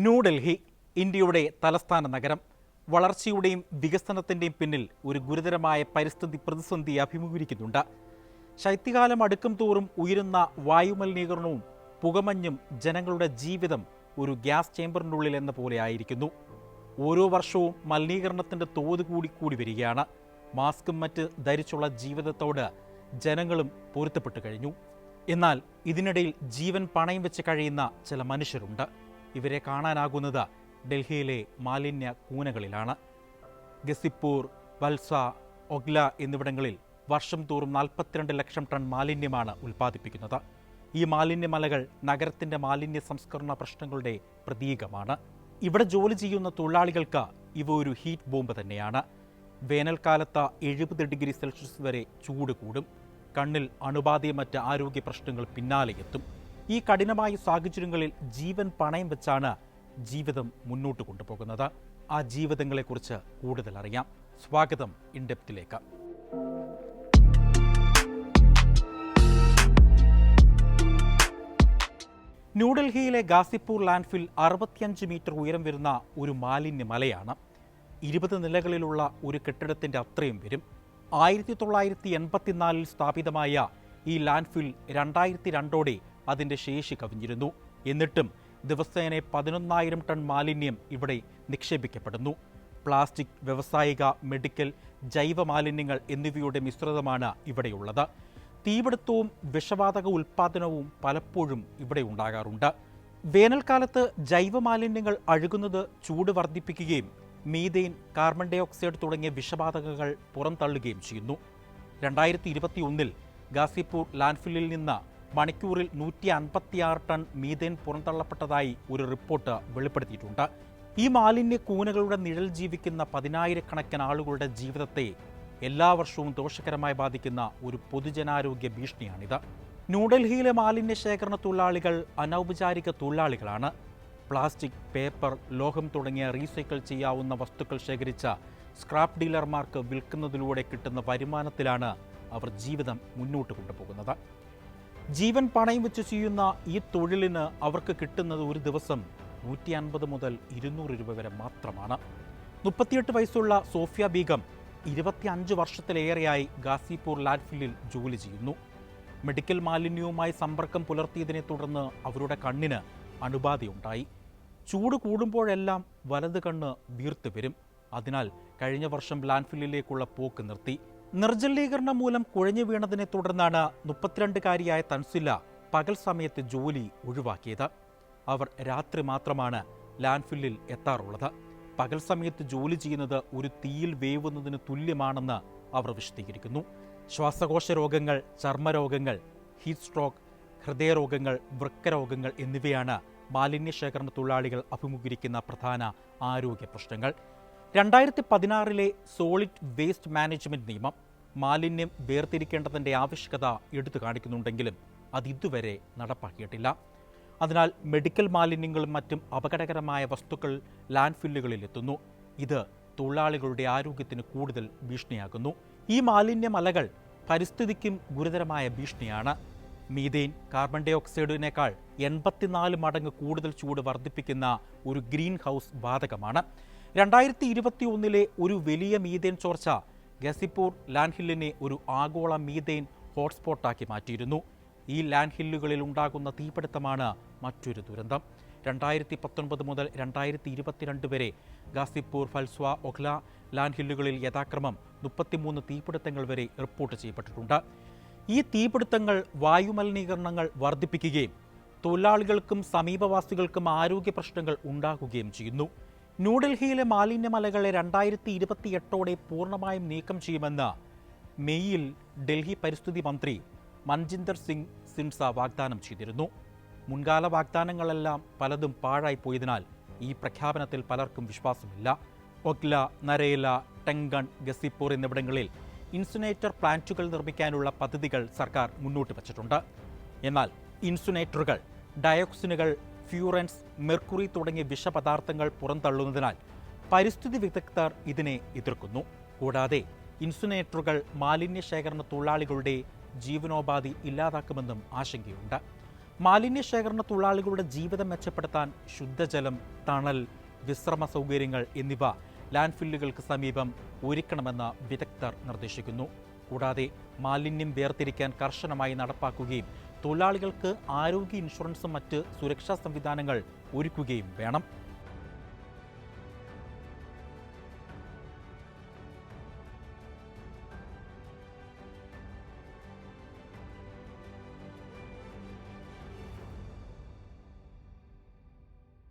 ന്യൂഡൽഹി, ഇന്ത്യയുടെ തലസ്ഥാന നഗരം, വളർച്ചയുടെയും വികസനത്തിൻ്റെയും പിന്നിൽ ഒരു ഗുരുതരമായ പരിസ്ഥിതി പ്രതിസന്ധി അഭിമുഖീകരിക്കുന്നുണ്ട്. ശൈത്യകാലം അടുക്കും തോറും ഉയരുന്ന വായുമലിനീകരണവും പുകമഞ്ഞും ജനങ്ങളുടെ ജീവിതം ഒരു ഗ്യാസ് ചേമ്പറിനുള്ളിൽ എന്ന പോലെ ആയിരിക്കുന്നു. ഓരോ വർഷവും മലിനീകരണത്തിൻ്റെ തോത് കൂടി വരികയാണ്. മാസ്കും മറ്റ് ധരിച്ചുള്ള ജീവിതത്തോട് ജനങ്ങളും പൊരുത്തപ്പെട്ടു കഴിഞ്ഞു. എന്നാൽ ഇതിനിടയിൽ ജീവൻ പണയം വെച്ച് കഴിയുന്ന ചില മനുഷ്യരുണ്ട്. ഇവരെ കാണാനാകുന്നത് ഡൽഹിയിലെ മാലിന്യ കൂനകളിലാണ്. ഗസിപ്പൂർ, വൽസ, ഒഗ്ല എന്നിവിടങ്ങളിൽ വർഷം തോറും 42 ലക്ഷം ടൺ മാലിന്യമാണ് ഉൽപ്പാദിപ്പിക്കുന്നത്. ഈ മാലിന്യമലകൾ നഗരത്തിൻ്റെ മാലിന്യ സംസ്കരണ പ്രശ്നങ്ങളുടെ പ്രതീകമാണ്. ഇവിടെ ജോലി ചെയ്യുന്ന തൊഴിലാളികൾക്ക് ഇവ ഒരു ഹീറ്റ് ബോംബ് തന്നെയാണ്. വേനൽക്കാലത്ത് 70 ഡിഗ്രി സെൽഷ്യസ് വരെ ചൂട് കൂടും. കണ്ണിൽ അണുബാധയുമറ്റ് ആരോഗ്യ പ്രശ്നങ്ങൾ പിന്നാലെ എത്തും. ഈ കഠിനമായ സാഹചര്യങ്ങളിൽ ജീവൻ പണയം വെച്ചാണ് ജീവിതം മുന്നോട്ട് കൊണ്ടുപോകുന്നത്. ആ ജീവിതങ്ങളെക്കുറിച്ച് കൂടുതൽ അറിയാം. സ്വാഗതം ഇൻഡെപ്തിലേക്ക്. ന്യൂഡൽഹിയിലെ ഗാസിപ്പൂർ ലാൻഡ്ഫിൽ 65 മീറ്റർ ഉയരം വരുന്ന ഒരു മാലിന്യമലയാണ്. 20 നിലകളിലുള്ള ഒരു കെട്ടിടത്തിൻ്റെ അത്രയും വരും. 1984 സ്ഥാപിതമായ ഈ ലാൻഡ്ഫിൽ 2002 അതിൻ്റെ ശേഷി കവിഞ്ഞിരുന്നു. എന്നിട്ടും ദിവസേന 11,000 ടൺ മാലിന്യം ഇവിടെ നിക്ഷേപിക്കപ്പെടുന്നു. പ്ലാസ്റ്റിക്, വ്യാവസായിക, മെഡിക്കൽ, ജൈവ മാലിന്യങ്ങൾ എന്നിവയുടെ മിശ്രിതമാണ് ഇവിടെയുള്ളത്. തീപിടുത്തവും വിഷവാതക ഉൽപ്പാദനവും പലപ്പോഴും ഇവിടെ ഉണ്ടാകാറുണ്ട്. വേനൽക്കാലത്ത് ജൈവ മാലിന്യങ്ങൾ അഴുകുന്നത് ചൂട് വർദ്ധിപ്പിക്കുകയും മീഥെയ്ൻ, കാർബൺ ഡൈ ഓക്സൈഡ് തുടങ്ങിയ വിഷവാതകങ്ങൾ പുറന്തള്ളുകയും ചെയ്യുന്നു. 2021 ഗാസിപ്പൂർ ലാൻഡ്ഫില്ലിൽ നിന്ന് മണിക്കൂറിൽ 156 ടൺ മീഥെയ്ൻ പുറന്തള്ളപ്പെട്ടതായി ഒരു റിപ്പോർട്ട് വെളിപ്പെടുത്തിയിട്ടുണ്ട്. ഈ മാലിന്യ കൂനകളുടെ നിഴൽ ജീവിക്കുന്ന 10,000-കണക്കിന് ആളുകളുടെ ജീവിതത്തെ എല്ലാ വർഷവും ദോഷകരമായി ബാധിക്കുന്ന ഒരു പൊതുജനാരോഗ്യ ഭീഷണിയാണിത്. ന്യൂഡൽഹിയിലെ മാലിന്യ ശേഖരണ തൊഴിലാളികൾ അനൗപചാരിക തൊഴിലാളികളാണ്. പ്ലാസ്റ്റിക്, പേപ്പർ, ലോഹം തുടങ്ങിയ റീസൈക്കിൾ ചെയ്യാവുന്ന വസ്തുക്കൾ ശേഖരിച്ച സ്ക്രാപ്പ് ഡീലർമാർക്ക് വിൽക്കുന്നതിലൂടെ കിട്ടുന്ന വരുമാനത്തിലാണ് അവർ ജീവിതം മുന്നോട്ട് കൊണ്ടുപോകുന്നത്. ജീവൻ പണയം വെച്ച് ചെയ്യുന്ന ഈ തൊഴിലിന് അവർക്ക് കിട്ടുന്നത് ഒരു ദിവസം 150 മുതൽ 200 രൂപ വരെ മാത്രമാണ്. 38 വയസ്സുള്ള സോഫിയ ബീഗം 25 വർഷത്തിലേറെയായി ഗാസിപ്പൂർ ലാൻഡ്ഫില്ലിൽ ജോലി ചെയ്യുന്നു. മെഡിക്കൽ മാലിന്യവുമായി സമ്പർക്കം പുലർത്തിയതിനെ തുടർന്ന് അവരുടെ കണ്ണിന് അണുബാധയുണ്ടായി. ചൂട് കൂടുമ്പോഴെല്ലാം വലത് കണ്ണ് വീർത്ത് വരും. അതിനാൽ കഴിഞ്ഞ വർഷം ലാൻഡ്ഫില്ലിലേക്കുള്ള പോക്ക് നിർത്തി. നിർജ്ജലീകരണം മൂലം കുഴഞ്ഞു വീണതിനെ തുടർന്നാണ് 32-കാരിയായ തൻസില പകൽ സമയത്ത് ജോലി ഒഴിവാക്കിയത്. അവർ രാത്രി മാത്രമാണ് ലാൻഡ്ഫില്ലിൽ എത്താറുള്ളത്. പകൽ സമയത്ത് ജോലി ചെയ്യുന്നത് ഒരു തീയിൽ വേവുന്നതിന് തുല്യമാണെന്ന് അവർ വിശദീകരിക്കുന്നു. ശ്വാസകോശ രോഗങ്ങൾ, ചർമ്മരോഗങ്ങൾ, ഹീറ്റ് സ്ട്രോക്ക്, ഹൃദയരോഗങ്ങൾ, വൃക്കരോഗങ്ങൾ എന്നിവയാണ് മാലിന്യ ശേഖരണ തൊഴിലാളികൾ അഭിമുഖീകരിക്കുന്ന പ്രധാന ആരോഗ്യ പ്രശ്നങ്ങൾ. 2016 സോളിഡ് വേസ്റ്റ് മാനേജ്മെന്റ് നിയമം മാലിന്യം വേർതിരിക്കേണ്ടതിൻ്റെ ആവശ്യകത എടുത്തു കാണിക്കുന്നുണ്ടെങ്കിലും അതിതുവരെ നടപ്പാക്കിയിട്ടില്ല. അതിനാൽ മെഡിക്കൽ മാലിന്യങ്ങളും മറ്റും അപകടകരമായ വസ്തുക്കൾ ലാൻഡ്ഫില്ലുകളിൽ എത്തുന്നു. ഇത് തൊഴിലാളികളുടെ ആരോഗ്യത്തിന് കൂടുതൽ ഭീഷണിയാകുന്നു. ഈ മാലിന്യമലകൾ പരിസ്ഥിതിക്കും ഗുരുതരമായ ഭീഷണിയാണ്. മീഥെയ്ൻ, കാർബൺ ഡൈ ഓക്സൈഡിനേക്കാൾ 84 മടങ്ങ് കൂടുതൽ ചൂട് വർദ്ധിപ്പിക്കുന്ന ഒരു ഗ്രീൻ ഹൗസ് വാതകമാണ്. 2021 ഒരു വലിയ മീഥെയ്ൻ ചോർച്ച ഗസിപ്പൂർ ലാൻഡ്ഹില്ലിനെ ഒരു ആഗോള മീഥെയ്ൻ ഹോട്ട്സ്പോട്ടാക്കി മാറ്റിയിരുന്നു. ഈ ലാൻഡ്ഹില്ലുകളിൽ ഉണ്ടാകുന്ന തീപിടുത്തമാണ് മറ്റൊരു ദുരന്തം. 2019 മുതൽ 2022 വരെ ഗാസിപ്പൂർ, ഫൽസ്വ, ഒഗ്ല ലാൻഡ്ഹില്ലുകളിൽ യഥാക്രമം 33 തീപിടുത്തങ്ങൾ വരെ റിപ്പോർട്ട് ചെയ്യപ്പെട്ടിട്ടുണ്ട്. ഈ തീപിടുത്തങ്ങൾ വായുമലിനീകരണങ്ങൾ വർദ്ധിപ്പിക്കുകയും തൊഴിലാളികൾക്കും സമീപവാസികൾക്കും ആരോഗ്യ പ്രശ്നങ്ങൾ ഉണ്ടാക്കുകയും ചെയ്യുന്നു. ന്യൂഡൽഹിയിലെ മാലിന്യമലകളെ 2028 പൂർണ്ണമായും നീക്കം ചെയ്യുമെന്ന് മെയ്യിൽ ഡൽഹി പരിസ്ഥിതി മന്ത്രി മൻജിന്ദർ സിംഗ് സിൻസ വാഗ്ദാനം ചെയ്തിരുന്നു. മുൻകാല വാഗ്ദാനങ്ങളെല്ലാം പലതും പാഴായി പോയതിനാൽ ഈ പ്രഖ്യാപനത്തിൽ പലർക്കും വിശ്വാസമില്ല. ഒഗ്ല, നരേല, ടെങ്കൺ, ഗസിപ്പൂർ എന്നിവിടങ്ങളിൽ ഇൻസിനേറ്റർ പ്ലാന്റുകൾ നിർമ്മിക്കാനുള്ള പദ്ധതികൾ സർക്കാർ മുന്നോട്ട് വച്ചിട്ടുണ്ട്. എന്നാൽ ഇൻസിനേറ്ററുകൾ ഡയോക്സിനുകൾ, ഫ്യൂറൻസ്, മെർക്കുറി തുടങ്ങിയ വിഷപദാർത്ഥങ്ങൾ പുറന്തള്ളുന്നതിനാൽ പരിസ്ഥിതി വിദഗ്ധർ ഇതിനെ എതിർക്കുന്നു. കൂടാതെ ഇൻസിനേറ്ററുകൾ മാലിന്യ ശേഖരണ തൊഴിലാളികളുടെ ജീവനോപാധി ഇല്ലാതാക്കുമെന്നും ആശങ്കയുണ്ട്. മാലിന്യ ശേഖരണ തൊഴിലാളികളുടെ ജീവിതം മെച്ചപ്പെടുത്താൻ ശുദ്ധജലം, തണൽ, വിശ്രമ സൗകര്യങ്ങൾ എന്നിവ ലാൻഡ്ഫില്ലുകൾക്ക് സമീപം ഒരുക്കണമെന്ന് വിദഗ്ധർ നിർദ്ദേശിക്കുന്നു. കൂടാതെ മാലിന്യം വേർതിരിക്കാൻ കർശനമായി നടപ്പാക്കുകയും തൊഴിലാളികൾക്ക് ആരോഗ്യ ഇൻഷുറൻസും മറ്റ് സുരക്ഷാ സംവിധാനങ്ങൾ ഒരുക്കുകയും വേണം.